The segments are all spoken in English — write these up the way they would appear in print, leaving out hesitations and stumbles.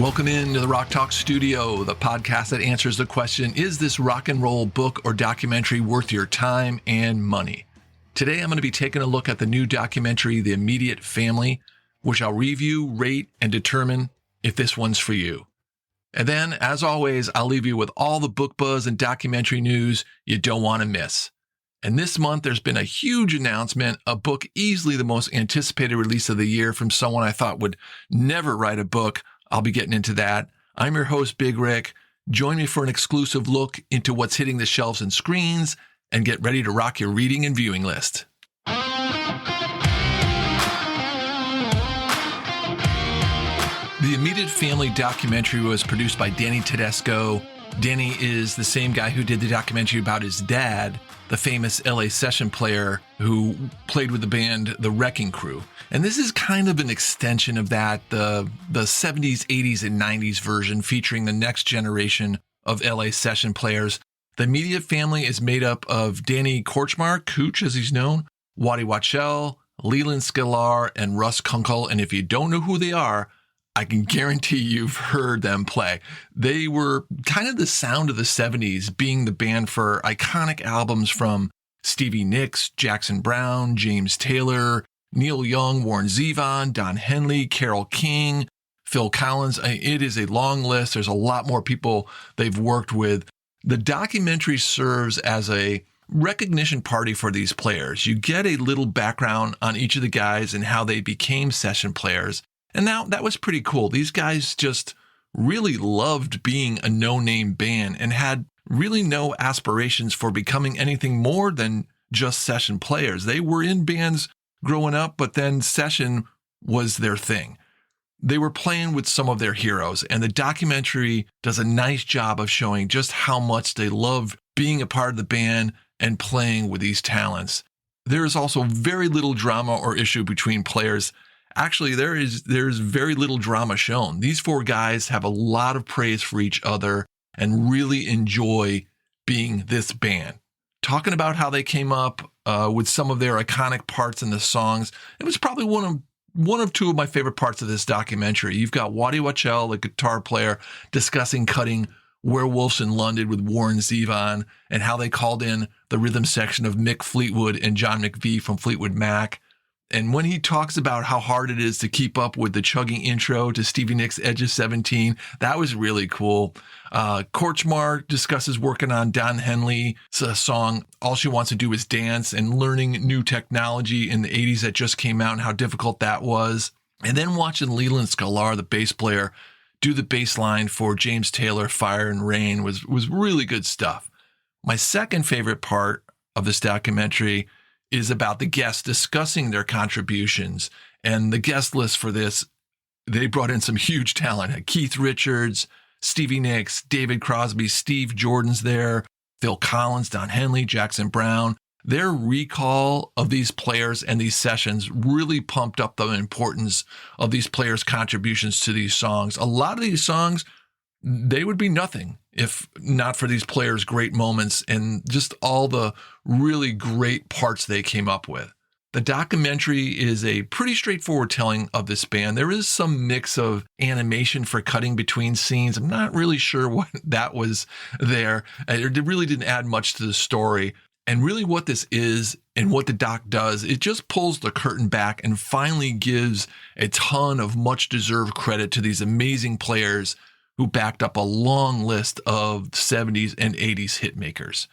Welcome into the Rock Talk Studio, the podcast that answers the question, is this rock and roll book or documentary worth your time and money? Today, I'm going to be taking a look at the new documentary, The Immediate Family, which I'll review, rate, and determine if this one's for you. And then, as always, I'll leave you with all the book buzz and documentary news you don't want to miss. And this month, there's been a huge announcement, a book easily the most anticipated release of the year from someone I thought would never write a book. I'll be getting into that. I'm your host, Big Rick. Join me for an exclusive look into what's hitting the shelves and screens, and get ready to rock your reading and viewing list. The Immediate Family documentary was produced by Danny Tedesco. Danny is the same guy who did the documentary about his dad, the famous LA session player who played with the band The Wrecking Crew. And this is kind of an extension of that, the 70s, 80s, and 90s version featuring the next generation of LA session players. The Immediate Family is made up of Danny Korchmar, Cooch as he's known, Waddy Wachtel, Leland Sklar, and Russ Kunkel. And if you don't know who they are, I can guarantee you've heard them play. They were kind of the sound of the 70s, being the band for iconic albums from Stevie Nicks, Jackson Browne, James Taylor, Neil Young, Warren Zevon, Don Henley, Carole King, Phil Collins. It is a long list. There's a lot more people they've worked with. The documentary serves as a recognition party for these players. You get a little background on each of the guys and how they became session players. And now that was pretty cool. These guys just really loved being a no-name band and had really no aspirations for becoming anything more than just session players. They were in bands growing up, but then session was their thing. They were playing with some of their heroes, and the documentary does a nice job of showing just how much they loved being a part of the band and playing with these talents. There is also very little drama or issue between players. Actually, there's very little drama shown. These four guys have a lot of praise for each other and really enjoy being this band. Talking about how they came up with some of their iconic parts in the songs, it was probably one of two of my favorite parts of this documentary. You've got Waddy Wachtel, the guitar player, discussing cutting Werewolves in London with Warren Zevon and how they called in the rhythm section of Mick Fleetwood and John McVie from Fleetwood Mac. And when he talks about how hard it is to keep up with the chugging intro to Stevie Nicks' Edge of 17, that was really cool. Korchmar discusses working on Don Henley's song, All She Wants to Do Is Dance, and learning new technology in the 80s that just came out and how difficult that was. And then watching Leland Sklar, the bass player, do the bass line for James Taylor, Fire and Rain was really good stuff. My second favorite part of this documentary is about the guests discussing their contributions. And the guest list for this, they brought in some huge talent. Keith Richards, Stevie Nicks, David Crosby, Steve Jordan's there, Phil Collins, Don Henley, Jackson Browne. Their recall of these players and these sessions really pumped up the importance of these players' contributions to these songs. A lot of these songs, they would be nothing if not for these players' great moments and just all the really great parts they came up with. The documentary is a pretty straightforward telling of this band. There is some mix of animation for cutting between scenes. I'm not really sure what that was there. It really didn't add much to the story. And really what this is and what the doc does, it just pulls the curtain back and finally gives a ton of much deserved credit to these amazing players who backed up a long list of 70s and 80s hitmakers.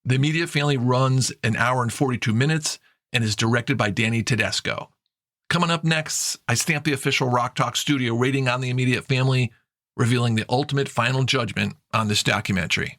The Immediate Family runs an hour and 42 minutes and is directed by Danny Tedesco. Coming up next, I stamp the official Rock Talk Studio rating on The Immediate Family, revealing the ultimate final judgment on this documentary.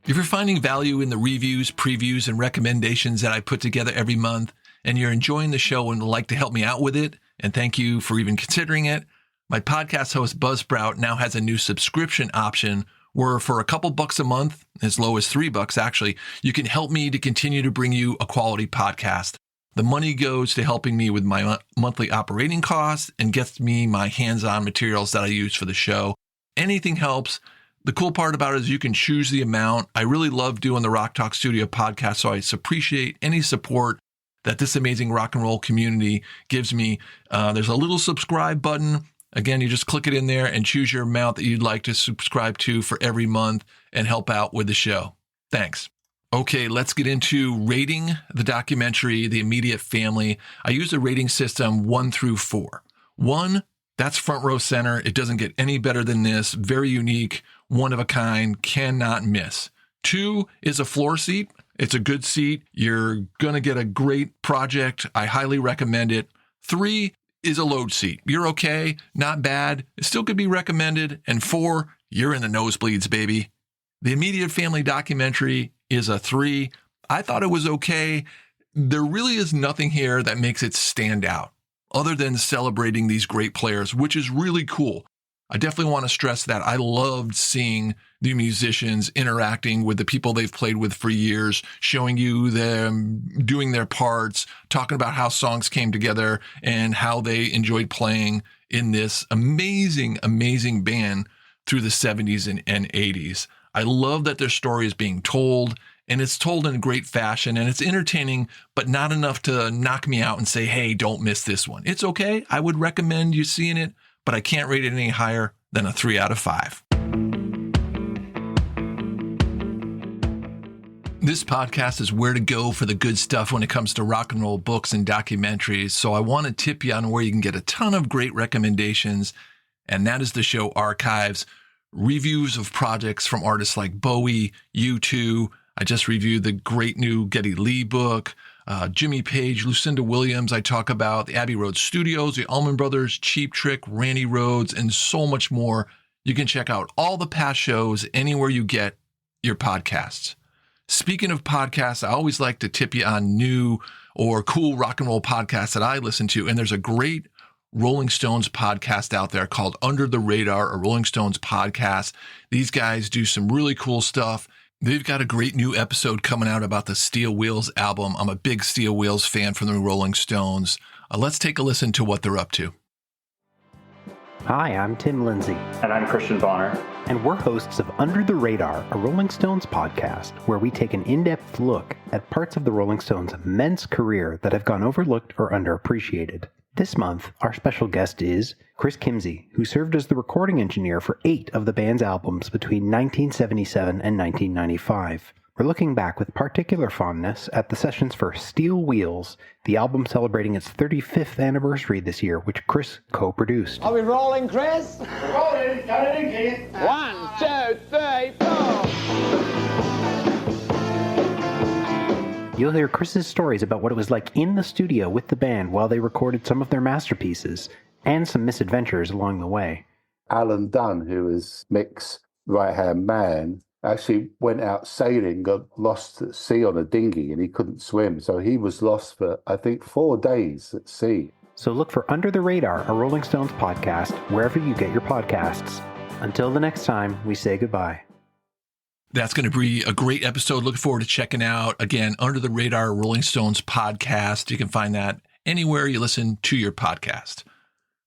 If you're finding value in the reviews, previews, and recommendations that I put together every month, and you're enjoying the show and would like to help me out with it, and thank you for even considering it, my podcast host Buzzsprout now has a new subscription option where for a couple bucks a month, as low as $3 actually, you can help me to continue to bring you a quality podcast. The money goes to helping me with my monthly operating costs and gets me my hands-on materials that I use for the show. Anything helps. The cool part about it is you can choose the amount. I really love doing the Rock Talk Studio podcast, so I appreciate any support that this amazing rock and roll community gives me. There's a little subscribe button. Again, you just click it in there and choose your amount that you'd like to subscribe to for every month and help out with the show. Thanks. Okay, let's get into rating the documentary, The Immediate Family. I use a rating system 1 through 4. 1, that's front row center. It doesn't get any better than this. Very unique, one of a kind, cannot miss. 2 is a floor seat. It's a good seat. You're going to get a great project. I highly recommend it. 3 is a load seat. You're okay, not bad. It still could be recommended. And 4, you're in the nosebleeds, baby. The Immediate Family documentary is a 3. I thought it was okay. There really is nothing here that makes it stand out other than celebrating these great players, which is really cool. I definitely want to stress that I loved seeing the musicians interacting with the people they've played with for years, showing you them doing their parts, talking about how songs came together and how they enjoyed playing in this amazing, amazing band through the 70s and 80s. I love that their story is being told, and it's told in great fashion, and it's entertaining, but not enough to knock me out and say, hey, don't miss this one. It's okay. I would recommend you seeing it, but I can't rate it any higher than a 3 out of 5. This podcast is where to go for the good stuff when it comes to rock and roll books and documentaries. So I want to tip you on where you can get a ton of great recommendations. And that is the show archives, reviews of projects from artists like Bowie, U2. I just reviewed the great new Geddy Lee book, Jimmy Page, Lucinda Williams. I talk about the Abbey Road Studios, the Allman Brothers, Cheap Trick, Randy Rhoads, and so much more. You can check out all the past shows anywhere you get your podcasts. Speaking of podcasts, I always like to tip you on new or cool rock and roll podcasts that I listen to. And there's a great Rolling Stones podcast out there called Under the Radar, a Rolling Stones podcast. These guys do some really cool stuff. They've got a great new episode coming out about the Steel Wheels album. I'm a big Steel Wheels fan from the Rolling Stones. Let's take a listen to what they're up to. Hi, I'm Tim Lindsay. And I'm Christian Bonner. And we're hosts of Under the Radar, a Rolling Stones podcast, where we take an in-depth look at parts of the Rolling Stones' immense career that have gone overlooked or underappreciated. This month, our special guest is Chris Kimsey, who served as the recording engineer for 8 of the band's albums between 1977 and 1995. We're looking back with particular fondness at the sessions for Steel Wheels, the album celebrating its 35th anniversary this year, which Chris co-produced. Are we rolling, Chris? Rolling, got it in, Keith. 1, 2, 3, 4. You'll hear Chris's stories about what it was like in the studio with the band while they recorded some of their masterpieces, and some misadventures along the way. Alan Dunn, who was Mick's right-hand man, actually went out sailing, got lost at sea on a dinghy, and he couldn't swim. So he was lost for, I think, 4 days at sea. So look for Under the Radar, a Rolling Stones podcast, wherever you get your podcasts. Until the next time, we say goodbye. That's going to be a great episode. Looking forward to checking out, again, Under the Radar Rolling Stones podcast. You can find that anywhere you listen to your podcast.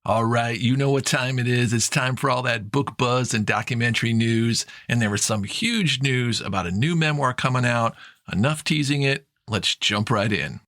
All right, you know what time it is. It's time for all that book buzz and documentary news. And there was some huge news about a new memoir coming out. Enough teasing it. Let's jump right in.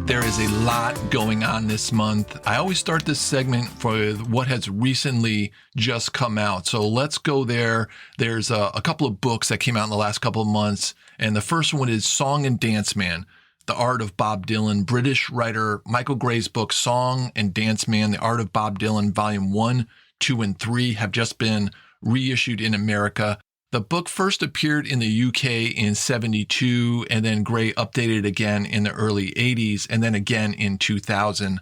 There is a lot going on this month. I always start this segment for what has recently just come out. So let's go there. There's a couple of books that came out in the last couple of months. And the first one is Song and Dance Man, The Art of Bob Dylan. British writer Michael Gray's book, Song and Dance Man, The Art of Bob Dylan, Volume 1, 2, and 3 have just been reissued in America. The book first appeared in the UK in 72, and then Gray updated again in the early 80s, and then again in 2000.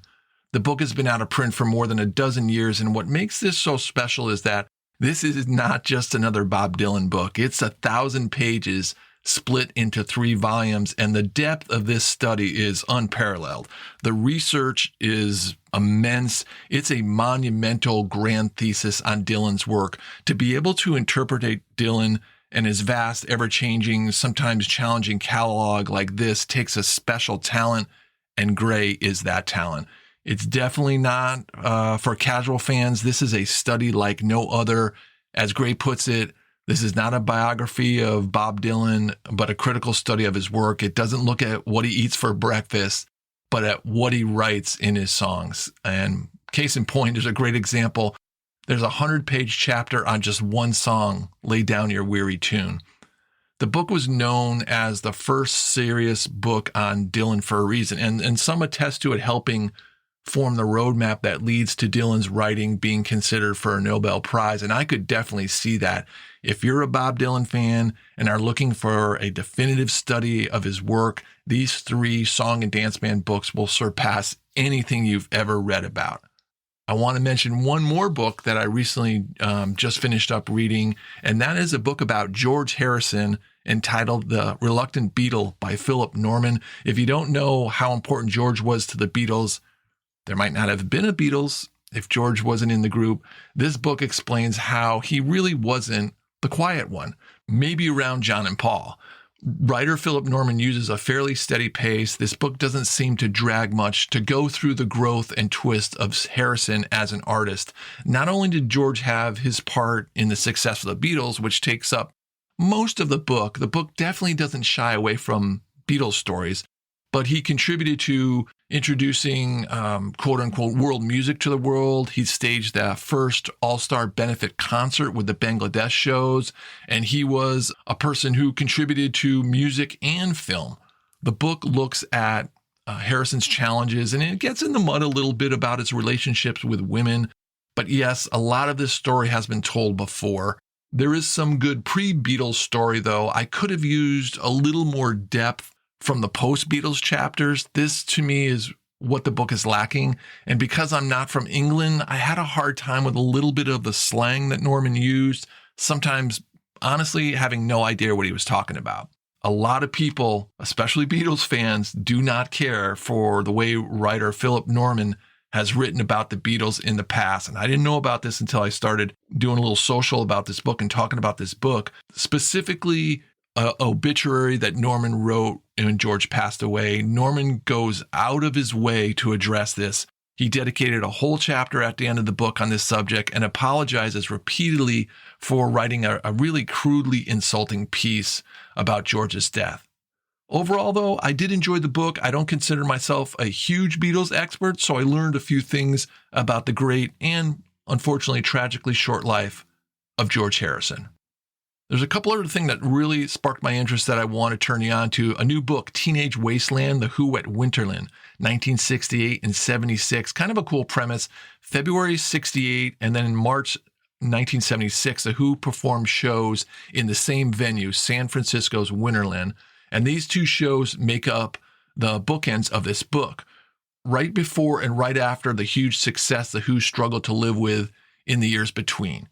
The book has been out of print for more than a dozen years, and what makes this so special is that this is not just another Bob Dylan book. It's 1,000 pages split into 3 volumes, and the depth of this study is unparalleled. The research is immense. It's a monumental grand thesis on Dylan's work. To be able to interpret Dylan and his vast, ever-changing, sometimes challenging catalog like this takes a special talent, and Gray is that talent. It's definitely not for casual fans. This is a study like no other, As Gray puts it, this is not a biography of Bob Dylan, but a critical study of his work. It doesn't look at what he eats for breakfast, but at what he writes in his songs. And case in point, there's a great example. There's a 100-page chapter on just one song, Lay Down Your Weary Tune. The book was known as the first serious book on Dylan for a reason, and some attest to it helping form the roadmap that leads to Dylan's writing being considered for a Nobel Prize. And I could definitely see that. If you're a Bob Dylan fan and are looking for a definitive study of his work, these 3 song and dance band books will surpass anything you've ever read about. I want to mention one more book that I recently just finished up reading, and that is a book about George Harrison entitled The Reluctant Beatle by Philip Norman. If you don't know how important George was to the Beatles, there might not have been a Beatles if George wasn't in the group. This book explains how he really wasn't the quiet one, maybe around John and Paul. Writer Philip Norman uses a fairly steady pace. This book doesn't seem to drag much to go through the growth and twist of Harrison as an artist. Not only did George have his part in the success of the Beatles, which takes up most of the book definitely doesn't shy away from Beatles stories, but he contributed to introducing quote unquote world music to the world. He staged the first all-star benefit concert with the Bangladesh shows, and he was a person who contributed to music and film. The book looks at Harrison's challenges, and it gets in the mud a little bit about his relationships with women. But yes, a lot of this story has been told before. There is some good pre-Beatles story, though. I could have used a little more depth from the post-Beatles chapters. This, to me, is what the book is lacking. And because I'm not from England, I had a hard time with a little bit of the slang that Norman used, sometimes, honestly, having no idea what he was talking about. A lot of people, especially Beatles fans, do not care for the way writer Philip Norman has written about the Beatles in the past. And I didn't know about this until I started doing a little social about this book and talking about this book, specifically an obituary that Norman wrote when George passed away. Norman goes out of his way to address this. He dedicated a whole chapter at the end of the book on this subject and apologizes repeatedly for writing a really crudely insulting piece about George's death. Overall, though, I did enjoy the book. I don't consider myself a huge Beatles expert, so I learned a few things about the great and, unfortunately, tragically short life of George Harrison. There's a couple other things that really sparked my interest that I want to turn you on to. A new book, Teenage Wasteland, The Who at Winterland, 1968 and 76. Kind of a cool premise. February 68 and then in March 1976, The Who performed shows in the same venue, San Francisco's Winterland. And these 2 shows make up the bookends of this book. Right before and right after the huge success The Who struggled to live with in the years between.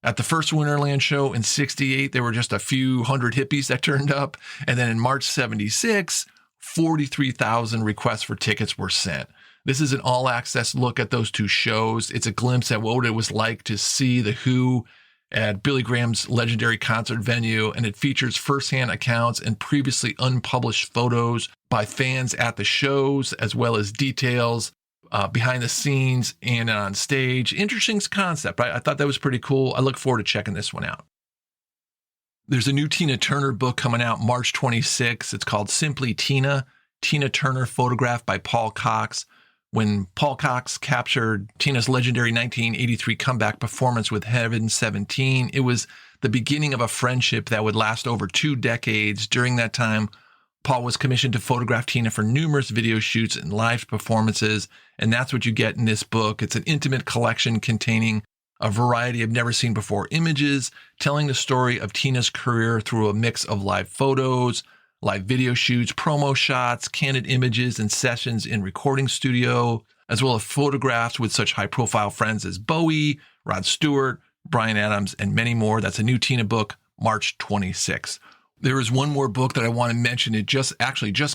At the first Winterland show in 68, there were just a few hundred hippies that turned up. And then in March 76, 43,000 requests for tickets were sent. This is an all-access look at those 2 shows. It's a glimpse at what it was like to see The Who at Billy Graham's legendary concert venue, and it features firsthand accounts and previously unpublished photos by fans at the shows, as well as details behind the scenes and on stage. Interesting concept. I thought that was pretty cool. I look forward to checking this one out. There's a new Tina Turner book coming out March 26. It's called Simply Tina, Tina Turner photographed by Paul Cox. When Paul Cox captured Tina's legendary 1983 comeback performance with Heaven 17, it was the beginning of a friendship that would last over 2 decades. During that time, Paul was commissioned to photograph Tina for numerous video shoots and live performances, and that's what you get in this book. It's an intimate collection containing a variety of never-seen-before images, telling the story of Tina's career through a mix of live photos, live video shoots, promo shots, candid images, and sessions in recording studio, as well as photographs with such high-profile friends as Bowie, Rod Stewart, Bryan Adams, and many more. That's a new Tina book, March 26. There is one more book that I want to mention. It just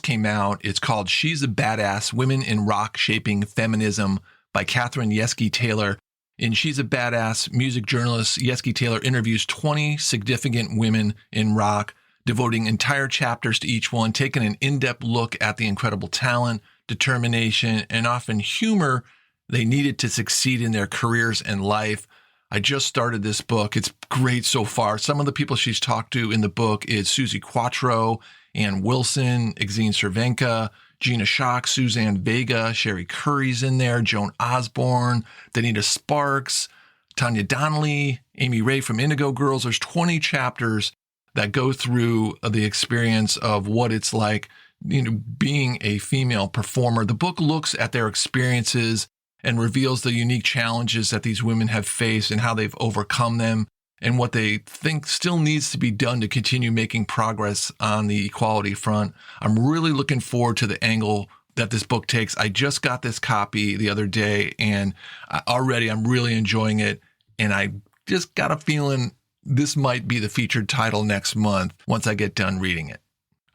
came out. It's called She's a Badass, Women in Rock Shaping Feminism by Catherine Yeske Taylor. In She's a Badass, music journalist Yeske Taylor interviews 20 significant women in rock, devoting entire chapters to each one, taking an in-depth look at the incredible talent, determination, and often humor they needed to succeed in their careers and life. I just started this book. It's great so far. Some of the people she's talked to in the book is Susie Quattro, Ann Wilson, Exene Cervenka, Gina Schock, Suzanne Vega, Sherry Curry's in there, Joan Osborne, Danita Sparks, Tanya Donnelly, Amy Ray from Indigo Girls. There's 20 chapters that go through the experience of what it's like, being a female performer. The book looks at their experiences and reveals the unique challenges that these women have faced and how they've overcome them and what they think still needs to be done to continue making progress on the equality front. I'm really looking forward to the angle that this book takes. I just got this copy the other day, and already I'm really enjoying it. And I just got a feeling this might be the featured title next month once I get done reading it.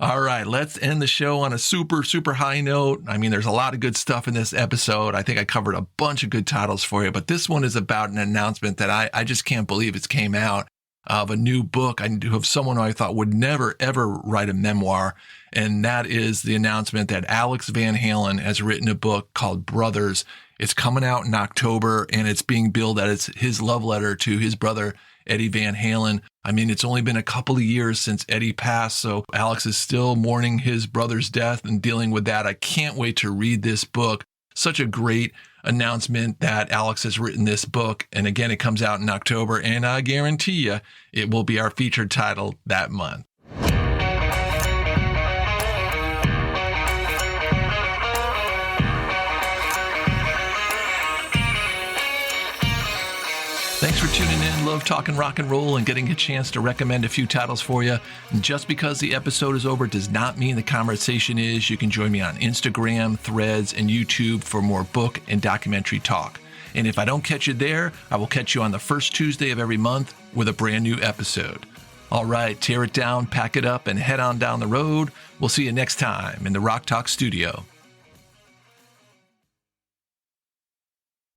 All right, let's end the show on a super, super high note. I mean, there's a lot of good stuff in this episode. I think I covered a bunch of good titles for you, but this one is about an announcement that I just can't believe it came out of a new book. I do have someone who I thought would never, ever write a memoir, and that is the announcement that Alex Van Halen has written a book called Brothers. It's coming out in October, and it's being billed as his love letter to his brother, Eddie Van Halen. I mean, it's only been a couple of years since Eddie passed, so Alex is still mourning his brother's death and dealing with that. I can't wait to read this book. Such a great announcement that Alex has written this book. And again, it comes out in October, and I guarantee you it will be our featured title that month. Thanks for tuning in. Love talking rock and roll and getting a chance to recommend a few titles for you. And just because the episode is over does not mean the conversation is. You can join me on Instagram, Threads, and YouTube for more book and documentary talk. And if I don't catch you there, I will catch you on the first Tuesday of every month with a brand new episode. All right, tear it down, pack it up, and head on down the road. We'll see you next time in the Rock Talk studio.